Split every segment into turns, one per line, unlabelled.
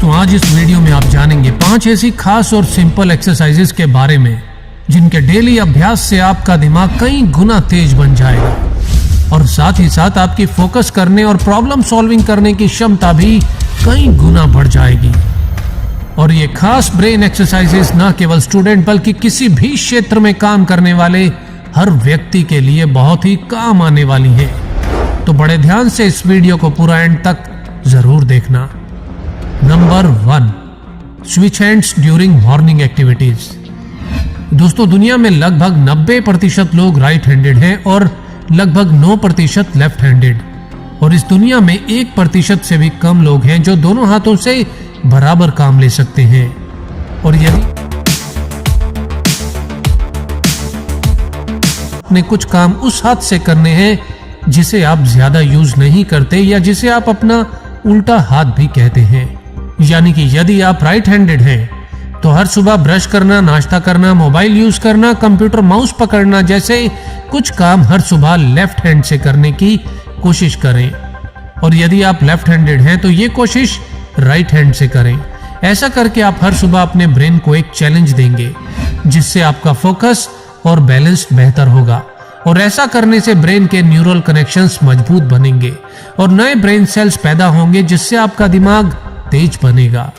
दोस्तों आज इस वीडियो में आप जानेंगे 5 ऐसी खास और सिंपल एक्सरसाइजेस के बारे में जिनके डेली अभ्यास से आपका दिमाग कई गुना तेज बन जाएगा और साथ ही साथ आपकी फोकस करने और प्रॉब्लम सॉल्विंग करने की क्षमता भी कई गुना बढ़ जाएगी। और ये खास ब्रेन एक्सरसाइजेस न केवल स्टूडेंट बल्कि किसी भी क्षेत्र में काम करने वाले हर व्यक्ति के लिए बहुत ही काम आने वाली है। तो बड़े ध्यान से इस वीडियो को पूरा एंड तक जरूर देखना। Number 1, switch hands during morning activities. दोस्तों दुनिया में लगभग 90% लोग राइट हैंडेड हैं और लगभग 9% लेफ्ट हैंडेड, और इस दुनिया में 1% से भी कम लोग हैं जो दोनों हाथों से बराबर काम ले सकते हैं। और यदि अपने कुछ काम उस हाथ से करने हैं जिसे आप ज्यादा यूज नहीं करते या जिसे आप अपना उल्टा हाथ भी कहते हैं, यानी कि यदि आप राइट हैंडेड हैं तो हर सुबह ब्रश करना, नाश्ता करना, मोबाइल यूज करना, कंप्यूटर माउस पकड़ना जैसे कुछ काम हर सुबह लेफ्ट हैंड से करने की कोशिश करें। और यदि आप लेफ्ट हैंडेड हैं तो ये कोशिश राइट हैंड से करें। ऐसा करके आप हर सुबह अपने ब्रेन को एक चैलेंज देंगे जिससे आपका फोकस और बैलेंस बेहतर होगा, और ऐसा करने से ब्रेन के न्यूरल कनेक्शंस मजबूत बनेंगे और नए ब्रेन सेल्स पैदा होंगे जिससे आपका दिमाग तेज बनेगा।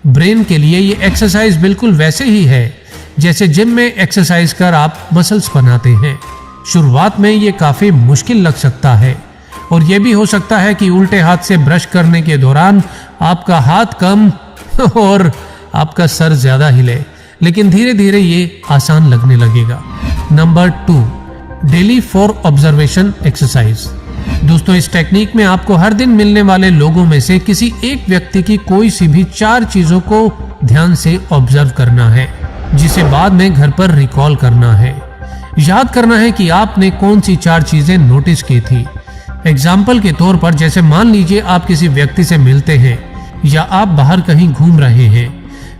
ब्रेन के लिए ये एक्सरसाइज बिल्कुल वैसे ही है जैसे जिम में एक्सरसाइज कर आप मसल्स बनाते हैं। शुरुआत में ये काफी मुश्किल लग सकता है और ये भी हो सकता है कि उल्टे हाथ से ब्रश करने के दौरान आपका हाथ कम और आपका सर ज्यादा हिले, लेकिन धीरे धीरे ये आसान लगने लगेगा। Number 2, daily for observation exercise. दोस्तों इस टेक्निक में आपको हर दिन मिलने वाले लोगों में से किसी एक व्यक्ति की कोई सी भी 4 चीजों को ध्यान से ऑब्जर्व करना है, जिसे बाद में घर पर रिकॉल करना है। याद करना है कि आपने कौन सी 4 चीजें नोटिस की थी। एग्जाम्पल के तौर पर जैसे मान लीजिए आप किसी व्यक्ति से मिलते हैं या आप बाहर कहीं घूम रहे हैं,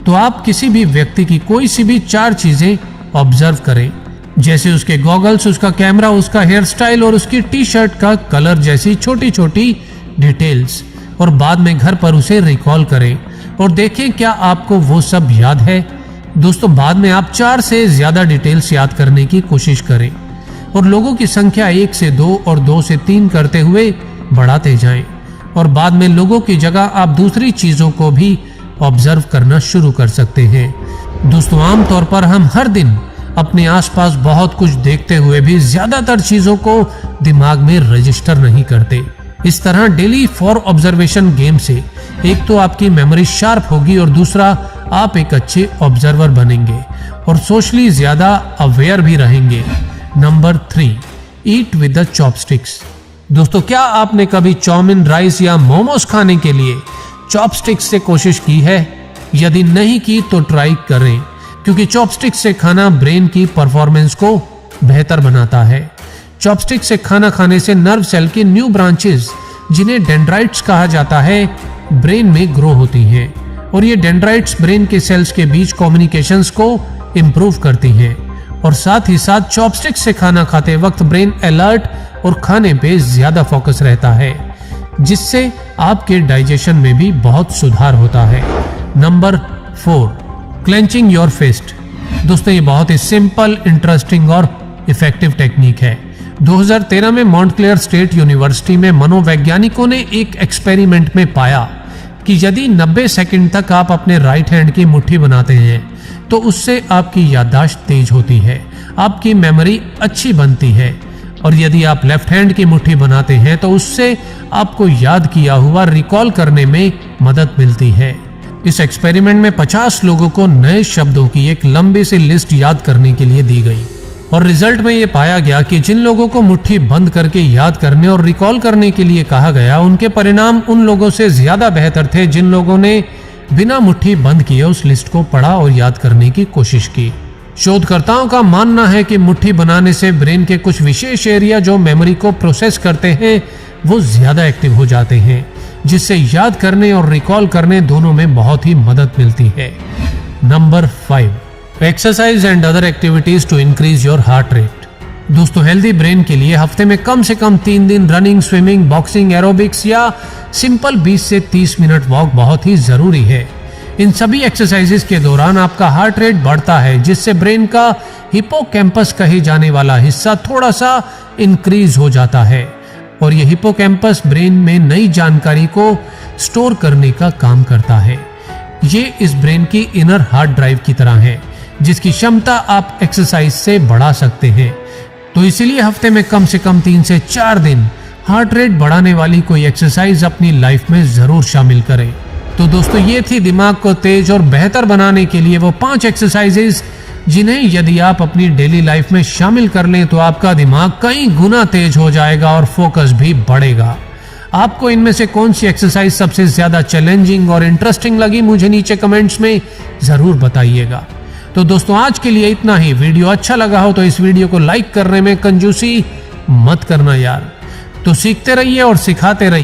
तो आप किसी भी व्यक्ति की कोई सी भी 4 चीजें ऑब्जर्व करें, जैसे उसके गॉगल्स, उसका कैमरा, उसका हेयर स्टाइल और उसकी टी शर्ट का कलर जैसी छोटी छोटी डिटेल्स, और बाद में घर पर उसे रिकॉल करें और देखें क्या आपको वो सब याद है। दोस्तों बाद में आप 4 से ज्यादा डिटेल्स याद करने की कोशिश करें और लोगों की संख्या 1 से 2 और 2 से 3 करते हुए बढ़ाते जाएं, और बाद में लोगों की जगह आप दूसरी चीजों को भी ऑब्जर्व करना शुरू कर सकते हैं। दोस्तों आमतौर पर हम हर दिन अपने आसपास बहुत कुछ देखते हुए भी ज्यादातर चीजों को दिमाग में रजिस्टर नहीं करते। इस तरह डेली फॉर ऑब्जर्वेशन गेम से एक तो आपकी मेमोरी शार्प होगी और दूसरा आप एक अच्छे ऑब्जर्वर बनेंगे और सोशली ज्यादा अवेयर भी रहेंगे। Number 3, eat with the chopsticks. दोस्तों क्या आपने कभी चाउमीन, राइस या मोमोज खाने के लिए चॉपस्टिक्स से कोशिश की है? यदि नहीं की तो ट्राई करें, क्योंकि चॉपस्टिक से खाना ब्रेन की परफॉर्मेंस को बेहतर बनाता है। चॉपस्टिक से खाना खाने से नर्व सेल की न्यू ब्रांचेस, जिन्हें डेंड्राइट्स कहा जाता है, ब्रेन में ग्रो होती हैं, और ये डेंड्राइट्स ब्रेन के सेल्स के बीच कम्युनिकेशंस को इम्प्रूव करती हैं। और साथ ही साथ चॉपस्टिक से खाना खाते वक्त ब्रेन अलर्ट और खाने पे ज्यादा फोकस रहता है, जिससे आपके डाइजेशन में भी बहुत सुधार होता है। Number 4, clenching your fist. दोस्तों ये बहुत ही सिंपल, इंटरेस्टिंग और इफेक्टिव टेक्निक है। 2013 में मॉन्टक्लेयर स्टेट यूनिवर्सिटी में मनोवैज्ञानिकों ने एक एक्सपेरिमेंट में पाया कि यदि 90 सेकंड तक आप अपने राइट हैंड की मुट्ठी बनाते हैं तो उससे आपकी याददाश्त तेज होती है, आपकी मेमोरी अच्छी बनती है, और यदि आप लेफ्ट हैंड की मुट्ठी बनाते हैं तो उससे आपको याद किया हुआ रिकॉल करने में मदद मिलती है। इस एक्सपेरिमेंट में 50 लोगों को नए शब्दों की एक लंबी सी लिस्ट याद करने के लिए दी गई, और रिजल्ट में यह पाया गया कि जिन लोगों को मुट्ठी बंद करके याद करने और रिकॉल करने के लिए कहा गया, उनके परिणाम उन लोगों से ज्यादा बेहतर थे जिन लोगों ने बिना मुट्ठी बंद किए उस लिस्ट को पढ़ा और याद करने की कोशिश की। शोधकर्ताओं का मानना है कि मुट्ठी बनाने से ब्रेन के कुछ विशेष एरिया जो मेमोरी को प्रोसेस करते हैं वो ज्यादा एक्टिव हो जाते हैं, जिससे याद करने और रिकॉल करने दोनों में बहुत ही मदद मिलती है। Number 5, exercise and other activities to increase your heart rate. दोस्तों हेल्दी ब्रेन के लिए हफ्ते में कम से कम 3 दिन रनिंग, स्विमिंग, बॉक्सिंग, एरोबिक्स या सिंपल 20 से 30 मिनट वॉक बहुत ही जरूरी है। इन सभी एक्सरसाइजेस के दौरान आपका हार्ट रेट बढ़ता है, जिससे ब्रेन का हिपोकैम्पस कहे जाने वाला हिस्सा थोड़ा सा इंक्रीज हो जाता है और यह हिपोकैम्पस ब्रेन में नई जानकारी को स्टोर करने का काम करता है। ये इस ब्रेन की इनर हार्ड ड्राइव की तरह है, जिसकी क्षमता आप एक्सरसाइज से बढ़ा सकते हैं। तो इसीलिए हफ्ते में कम से कम 3 से 4 दिन हार्ट रेट बढ़ाने वाली कोई एक्सरसाइज अपनी लाइफ में जरूर शामिल करें। तो दोस्तों, ये थी दिमाग को तेज और बेहतर बनाने के लिए वो 5 एक्सरसाइजेस, जिन्हें यदि आप अपनी डेली लाइफ में शामिल कर लें तो आपका दिमाग कई गुना तेज हो जाएगा और फोकस भी बढ़ेगा। आपको इनमें से कौन सी एक्सरसाइज सबसे ज्यादा चैलेंजिंग और इंटरेस्टिंग लगी, मुझे नीचे कमेंट्स में जरूर बताइएगा। तो दोस्तों, आज के लिए इतना ही। वीडियो अच्छा लगा हो तो इस वीडियो को लाइक करने में कंजूसी मत करना यार। तो सीखते रहिए और सिखाते रहिए।